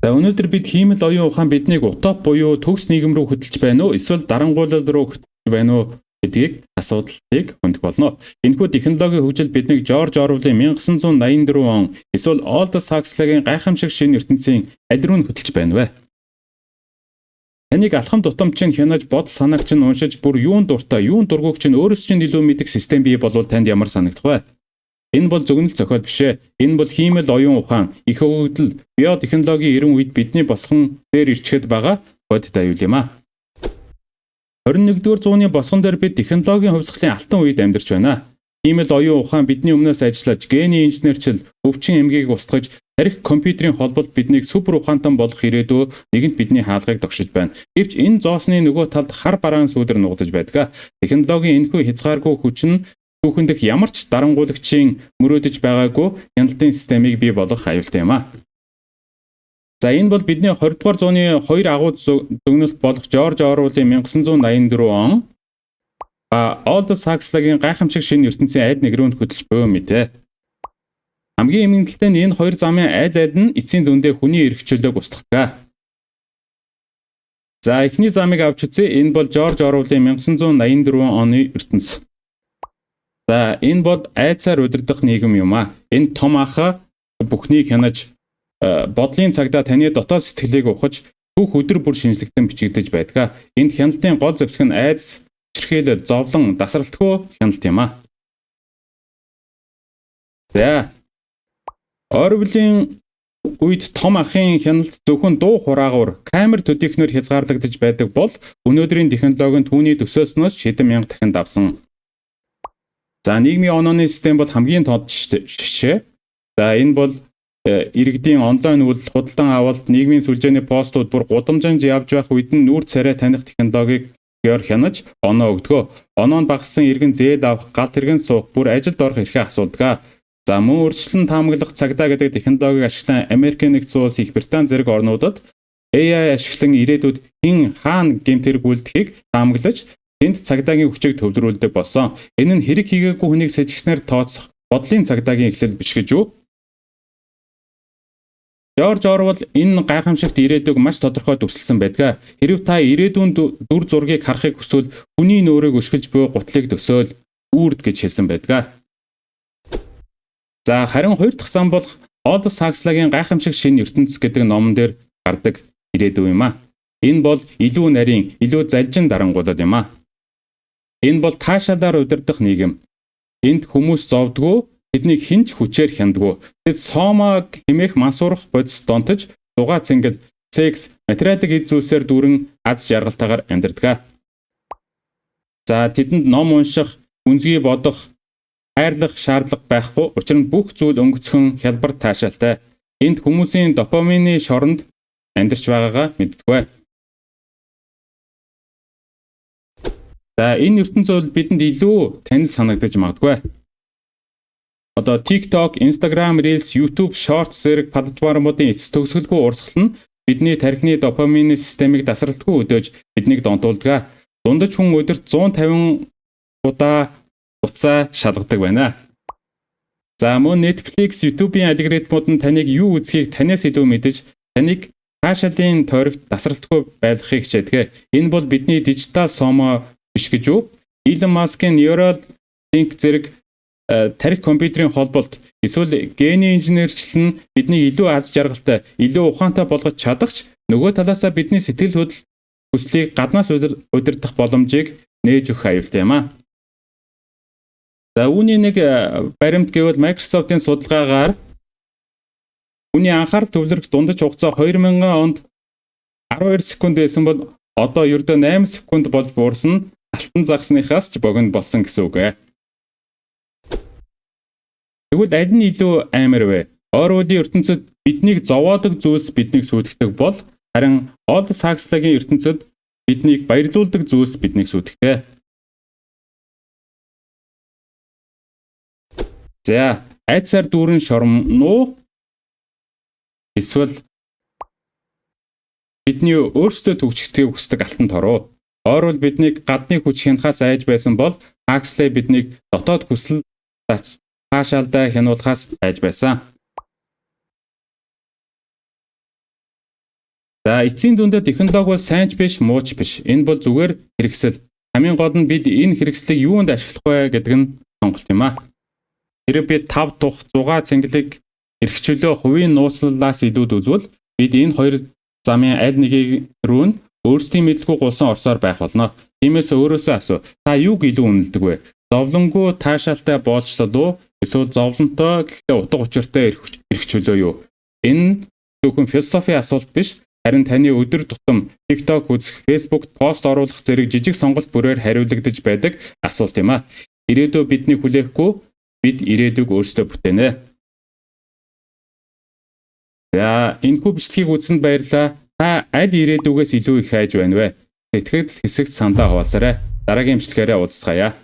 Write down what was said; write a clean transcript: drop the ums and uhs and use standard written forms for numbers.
За өнөөдөр бид хиймэл оюун ухаан биднийг утоп буюу төгс нийгэм рүү хөтлөж байна уу? Эсвэл дарангуйлал руу хөтлөж байна уу гэдгийг асуудлыг хөндөх болно. Энэхүү технологийн хөгжил биднийг Жорж Оруэллын 1984 он эсвэл Олдос Хакслигийн гайхамшиг шинэ ертөнцийн аль руу нь хөтлөж байна вэ? Таныг алхам тутамчин хянаж бодол санааг чинь уншиж бүр юун дуртай, юун дургүйг чинь өөрөөс чинь илүү мэдэх систем бий болвол танд ямар санагдах вэ? Энэ бол зөвгнөл зохиол биш ээ. Энэ бол хиймэл оюун ухаан, их хөгжил, биотехнологийн эрен үед бидний босгон дээр ирчихэд байгаа бодит аюул юм а. 21-р зууны босгон дээр бид технологийн хувьсгалын алтан үед амьдарч байна. Хиймэл оюун ухаан бидний өмнөөс ажиллаж, гений инженерчил, өвчин эмгээг устгаж, тарих компьютерийн холболт биднийг супер ухаантан болгох ирээдүй нэгэнт бидний хаалгыг тогшиж байна. Гэвч энэ зоосны нөгөө талд хар бараан сүудэр нугдаж байдаг. Технологийн энэхүү хязгааргүй хүч нь түүхэндх ямар ч дарангуулагчийн мөрөөдөж байгаагүй хяналтын системийг бий болгох аюултай юм а. За энэ бол бидний 20 дугаар зууны хоёр агуу зөвнөлт болох Жорж Оруэллын 1984 он Олдос Хакслигийн гайхамшиг шинэ ертөнцийн аль нэг рүү хөтлөж буй юм ээ. Хамгийн эмгэнэлтэй нь энэ хоёр замын аль нь эцсийн дүндээ хүний эрх чөлөөг устгадаг. За эхний замыг авч үзье. Энэ бол Жорж Оруэллын 1984 оны ертөнц. За энэ бол айцаар удирдах нийгэм юм а. Энэ том ах бүхнийг хянаж бодлын цагдаа таны дотоод сэтгэлийг ухаж бүх өдөр бүр шинжлэхдээ бичигдэж байдаг. Энд хяналтын гол зэвсэг нь айц, чирхээлэл, зовлон, дасралтгүй хяналт юм а. За Оруэллын үед том ахын хяналт зөвхөн дуу хураагуур камер төдийхнөр хязгаарлагдаж байдаг бол өнөөдрийн технологи нь түүний төсөөлснөөс хэдэн мянга дахин давсан. За нийгмийн онооны систем бол хамгийн тод жишээ. За энэ бол иргэдийн онлайн үйлдэл, худалдан авалт, нийгмийн сүлжээний постууд бүр гудамжинд явж байх үед нь нүүр царай таних технологиг хянаж оноо өгдөгөө. Оноо нь багассан иргэн зээл авах, галт тэргэн суух, бүр ажилд орох эрхээ асуудаг. За мөн урьдчилан таамаглах цагдаа гэдэг технологиг ашиглан Америк нэгдсэн улс, Их Британь зэрэг орнуудад AI ашиглан ирээдүйд хэн хаана гэмт хэрэг үйлдэхийг таамаглаж энд цагдаагийн хүчийг төвлөрүүлдэг болсон. Энэ нь хэрэг хийгээгүй хүнийг сэжигснээр тооцох бодлын цагдаагийн эхлэл биш гэж юу? Жорж Оруэлл энэ гайхамшигт ирээдүйг маш тодорхой дүрсэлсэн байдаг. Хэрв та ирээдүйн дүр зургийг харахыг хүсвэл хүний нөөрийг өшгөлж буй гутлыг төсөөл үрд гэж хэлсэн байдаг. За харин хоёр дахь зам бол Олдос Хакслигийн гайхамшиг шинэ ертөнц гэдэг номон дээр гардаг ирээдүй юм а. Энэ бол илүү нарийн, илүү залжин дарангуулал юм а. Энэ бол таашаалаар удирдах нийгэм. Энд хүмүүс зовдгоо, тэднийг хинч хүчээр хяндгоо. Тэд соомо хэмээх мансуурах бодис донтож, дугаа цэнгэл, секс, материалын эд зүйлсээр дүүрэн аз жаргалтайгаар амьдардаг. За тэдэнд ном унших, үнзгий бодох, хайрлах шаардлага байхгүй. Учир нь бүх зүйл өнгөцхөн хялбар таашаалтай. Энд хүмүүсийн допамины шоронд амьдарч байгаагаа мэддэг. За энэ ертөнцийн бидэнд илүү танил санагдаж магадгүй. Одоо TikTok, Instagram, Reels, YouTube, Shorts зэрэг платформуудын эцэс төгсгөлгүй урсгал нь бидний тархины допамины системийг дасралтгүй өдөөж биднийг донтуулдаг. Дундаж хүн өдөрт 150 удаа уцаа шалгадаг байна. За мөн Netflix, YouTube-ийн алгоритмууд нь таныг юу үзхийг танаас илүү мэдэж, таныг таашаалын тойрогт дасралтгүй байлгахыг хичээдэг. Энэ бол бидний дижитал соомо биш гэж юу? Elon Musk-ийн Neuralink зэрэг тарих компьютерийн холболт эсвэл гений инженерчил нь бидний илүү аз жаргалтай, илүү ухаантай болгож чадахч нөгөө талаасаа бидний сэтгэл хөдлөл хүслийг гаднаас удирдах боломжийг нээж өгөх аюултай юм а. За үүний нэг баримт гэвэл Microsoft-ийн судалгаагаар хүний анхаарал төвлөрөх дундаж хугацаа 2000 онд 12 секунд байсан бол одоо ердөө 8 секунд болж буурсан алтан загсныхаас ч богино болсон гэсэн үг ээ. Тэгвэл аль нь илүү амар вэ? Оруэллын ертөнцид биднийг зовоодог зүйлс биднийг сүйтгэдэг бол харин Олдос Хакслигийн ертөнцид биднийг баярлуулдаг зүйлс биднийг сүйтгэдэг. За айцаар дүүрэн шормноо эсвэл бидний өөрсдөө төгсгөхийг хүсдэг алтан тороо. Оруэлл биднийг гадны хүч хянахаас айж байсан бол Хаксли биднийг дотоод хүсэл таашаалдаа хянуулахаас айж байсан. За эцсийн дүндээ технологи бол сайн ч биш, муу ч биш. Энэ бол зүгээр хэрэгсэл. Хамгийн гол нь бид энэ хэрэгслийг юунд ашиглах вэ гэдэг нь сонголт юм аа. Хэрэг бид 5 тух 6 цэнгэлэг эрхчлөө хувийн нууцлалаас илүүд үзвэл бид энэ хоёр замын аль нэгийг рүү нь өөрсдийн мэдлгүй гулсан орсоор байх болно. Тиймээс өөрөөсөө асуу. Та юуг илүү үнэлдэг вэ? Зовлонгуу таашаалтай боолчлол уу? Эсвэл зовлонтой гэхдээ утга учиртай эрхчлөө юу? Энэ зөвхөн философийн асуулт биш. Харин таны өдөр тутам TikTok үзэх, Facebook пост оруулах зэрэг жижиг сонголт бүрээр хариулагдаж байдаг асуулт юм а. Ирээдүй бидний хүлээхгүй, бид ирээдүйг өөрсдөө бүтээнэ. За, энэхүү бичлэгийг үзсэнд баярлалаа. Та аль ирээдүгээс илүү их хайж байна вэ? Сэтгэл хэсэгт сандаа хуваалцаарай. Дараагийн бичлэгээрээ уулзцаая.